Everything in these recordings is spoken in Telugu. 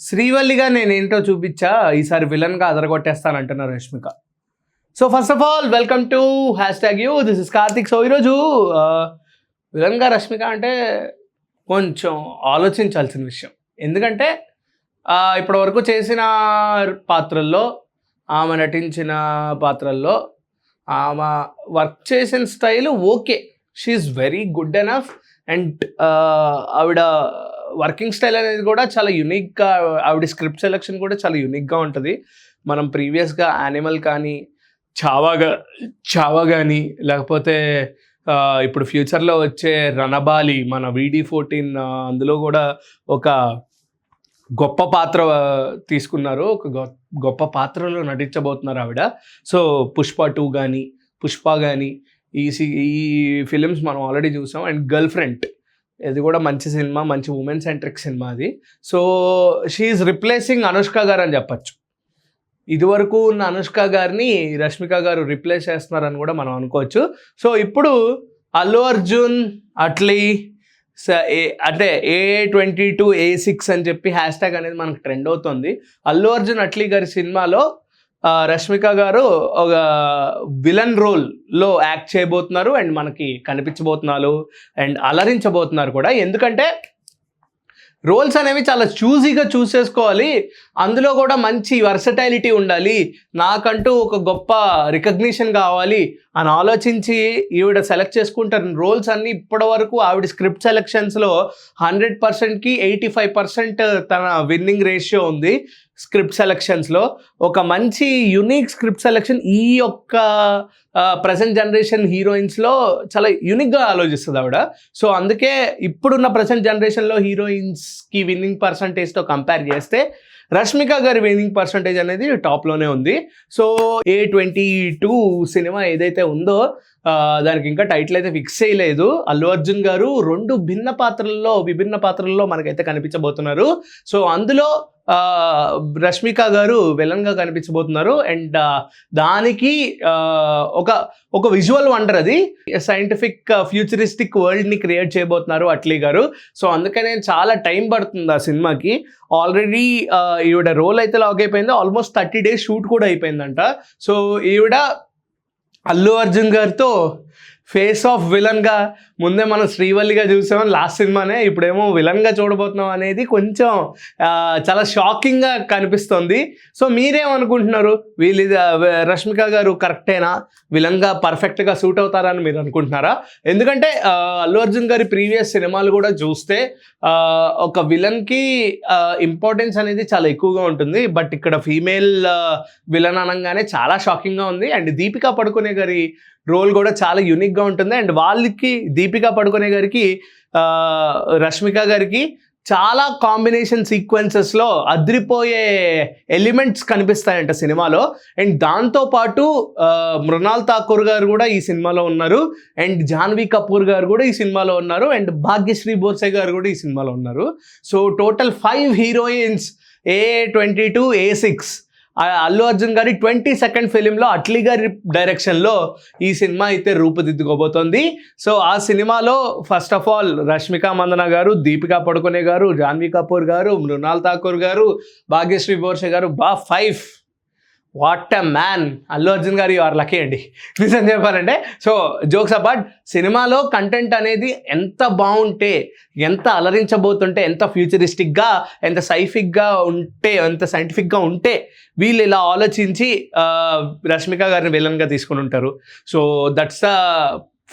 శ్రీవల్లిగా నేనేంటో చూపించా, ఈసారి విలన్గా అదరగొట్టేస్తానంటున్నారు Rashmika. So first of all welcome to #you, this is Karthik. So ఈరోజు విలన్గా రష్మిక అంటే కొంచెం ఆలోచించాల్సిన విషయం. ఎందుకంటే ఇప్పటి వరకు చేసిన పాత్రల్లో, ఆమె నటించిన పాత్రల్లో ఆమె వర్క్ చేసిన style okay, she's very good enough. And ఆవిడ వర్కింగ్ స్టైల్ అనేది కూడా చాలా యూనిక్గా, ఆవిడ స్క్రిప్ట్ సెలెక్షన్ కూడా చాలా యూనిక్గా ఉంటుంది. మనం ప్రీవియస్గా యానిమల్ కానీ, చావా కానీ, లేకపోతే ఇప్పుడు ఫ్యూచర్లో వచ్చే రణబాలి, మన VD14 అందులో కూడా ఒక గొప్ప పాత్ర తీసుకున్నారు, ఒక గొప్ప పాత్రలో నటించబోతున్నారు ఆవిడ. సో పుష్ప 2 కానీ, పుష్ప కానీ, ఈ ఫిలిమ్స్ మనం ఆల్రెడీ చూసాం. అండ్ గర్ల్ ఫ్రెండ్, ఇది కూడా మంచి సినిమా, మంచి ఉమెన్ సెంట్రిక్ సినిమా అది. సో షీఈస్ రిప్లేసింగ్ అనుష్క గారు అని చెప్పచ్చు. ఇదివరకు ఉన్న అనుష్క గారిని రష్మిక గారు రిప్లేస్ చేస్తున్నారని కూడా మనం అనుకోవచ్చు. సో ఇప్పుడు అల్లు అర్జున్ అట్లీ అంటే A22A6 అని చెప్పి హ్యాష్ అనేది మనకు ట్రెండ్ అవుతుంది. అల్లు అర్జున్ అట్లీ గారి సినిమాలో రష్మిక గారు ఒక విలన్ రోల్లో యాక్ట్ చేయబోతున్నారు అండ్ మనకి కనిపించబోతున్నారు అండ్ అలరించబోతున్నారు కూడా. ఎందుకంటే రోల్స్ అనేవి చాలా చూజీగా చూస్ చేసుకోవాలి, అందులో కూడా మంచి వర్సటైలిటీ ఉండాలి, నాకంటూ ఒక గొప్ప రికగ్నిషన్ కావాలి అని ఆలోచించి ఈవిడ సెలెక్ట్ చేసుకుంటారు రోల్స్ అన్నీ. ఇప్పటి వరకు ఆవిడ స్క్రిప్ట్ సెలెక్షన్స్లో 100%కి 85% తన విన్నింగ్ రేషియో ఉంది. స్క్రిప్ట్ సెలెక్షన్స్లో ఒక మంచి యునిక్ స్క్రిప్ట్ సెలెక్షన్ ఈ యొక్క ప్రజెంట్ జనరేషన్ హీరోయిన్స్లో చాలా యూనిక్గా ఆలోచిస్తుంది ఆవిడ. సో అందుకే ఇప్పుడున్న ప్రజెంట్ జనరేషన్లో హీరోయిన్స్కి విన్నింగ్ పర్సంటేజ్తో కంపేర్ చేస్తే రష్మిక గారి విన్నింగ్ పర్సంటేజ్ అనేది టాప్లోనే ఉంది. సో A22 సినిమా ఏదైతే ఉందో దానికి ఇంకా టైటిల్ అయితే ఫిక్స్ చేయలేదు. అల్లు అర్జున్ గారు 2 విభిన్న పాత్రల్లో మనకైతే కనిపించబోతున్నారు. సో అందులో రష్మిక గారు విలన్గా కనిపించబోతున్నారు. అండ్ దానికి ఒక విజువల్ వండర్, అది సైంటిఫిక్ ఫ్యూచరిస్టిక్ వరల్డ్ని క్రియేట్ చేయబోతున్నారు అట్లీ గారు. సో అందుకనే చాలా టైం పడుతుంది ఆ సినిమాకి. ఆల్రెడీ ఈవిడ రోల్ అయితే లాక్ అయిపోయింది, ఆల్మోస్ట్ 30 days షూట్ కూడా అయిపోయిందంట. సో ఈవిడ అల్లు అర్జున్ గారితో ఫేస్ ఆఫ్ విలన్గా, ముందే మనం శ్రీవల్లిగా చూసాం లాస్ట్ సినిమానే, ఇప్పుడేమో విలన్గా చూడబోతున్నాం అనేది కొంచెం చాలా షాకింగ్గా కనిపిస్తుంది. సో మీరేమనుకుంటున్నారు, రష్మిక గారు కరెక్టేనా, విలన్గా పర్ఫెక్ట్గా సూట్ అవుతారని మీరు అనుకుంటున్నారా? ఎందుకంటే అల్లు అర్జున్ గారి ప్రీవియస్ సినిమాలు కూడా చూస్తే ఒక విలన్కి ఇంపార్టెన్స్ అనేది చాలా ఎక్కువగా ఉంటుంది. బట్ ఇక్కడ ఫీమేల్ విలన్ అనగానే చాలా షాకింగ్గా ఉంది. అండ్ దీపికా పడుకునే గారి రోల్ కూడా చాలా యూనిక్గా ఉంటుంది. అండ్ వాళ్ళకి దీపికా పడుకునే గారికి రష్మిక గారికి చాలా కాంబినేషన్ సీక్వెన్సెస్లో అదిరిపోయే ఎలిమెంట్స్ కనిపిస్తాయంట సినిమాలో. అండ్ దాంతోపాటు మృణాల్ ఠాకూర్ గారు కూడా ఈ సినిమాలో ఉన్నారు, అండ్ జాన్వీ కపూర్ గారు కూడా ఈ సినిమాలో ఉన్నారు, అండ్ భాగ్యశ్రీ బోర్సే గారు కూడా ఈ సినిమాలో ఉన్నారు. So total 5 heroines A22A6 Allu Arjun గారి 22nd ఫిలింలో అట్లీ గారి డైరెక్షన్లో ఈ సినిమా అయితే రూపుదిద్దుకోబోతోంది. సో ఆ సినిమాలో first of all Rashmika Mandanna గారు, దీపికా పడుకునే గారు, జాన్వీ కపూర్ గారు, మృణాల్ ఠాకూర్ గారు, భాగ్యశ్రీ బోర్సే గారు, 5 what a man. Allu Arjun గారు యు ఆర్ లక్కీ అండి, నిజం చెప్పాలంటే. సో జోక్స్ అపార్ట్, సినిమాలో కంటెంట్ అనేది ఎంత బాగుంటే, ఎంత అలరించబోతుంటే, ఎంత ఫ్యూచరిస్టిక్గా, ఎంత ఎంత సైంటిఫిక్గా ఉంటే వీళ్ళు ఇలా ఆలోచించి రష్మిక గారిని విలన్గా తీసుకుని ఉంటారు. So that's the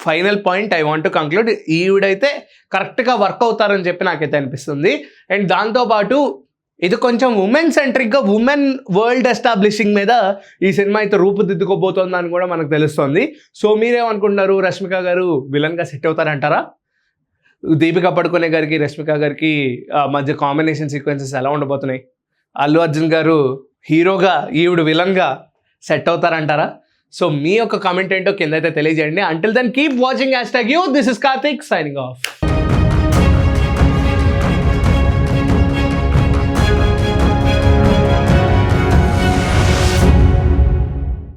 final point I want to conclude. ఈవిడైతే కరెక్ట్గా వర్క్ అవుతారని చెప్పి నాకైతే అనిపిస్తుంది. అండ్ దాంతోపాటు ఇది కొంచెం ఉమెన్ సెంట్రిక్గా, ఉమెన్ వరల్డ్ ఎస్టాబ్లిషింగ్ మీద ఈ సినిమా అయితే రూపుదిద్దుకోబోతోందని కూడా మనకు తెలుస్తుంది. సో మీరేమనుకుంటున్నారు, రష్మిక గారు విలన్గా సెట్ అవుతారంటారా? దీపికా పడుకునే గారికి, రష్మిక గారికి మధ్య కాంబినేషన్ సీక్వెన్సెస్ ఎలా ఉండబోతున్నాయి? అల్లు అర్జున్ గారు హీరోగా, ఈవిడ విలన్గా సెట్ అవుతారంటారా? సో మీ యొక్క కామెంట్ ఏంటో కింద అయితే తెలియజేయండి. Until then keep watching #you, this is Karthik signing of.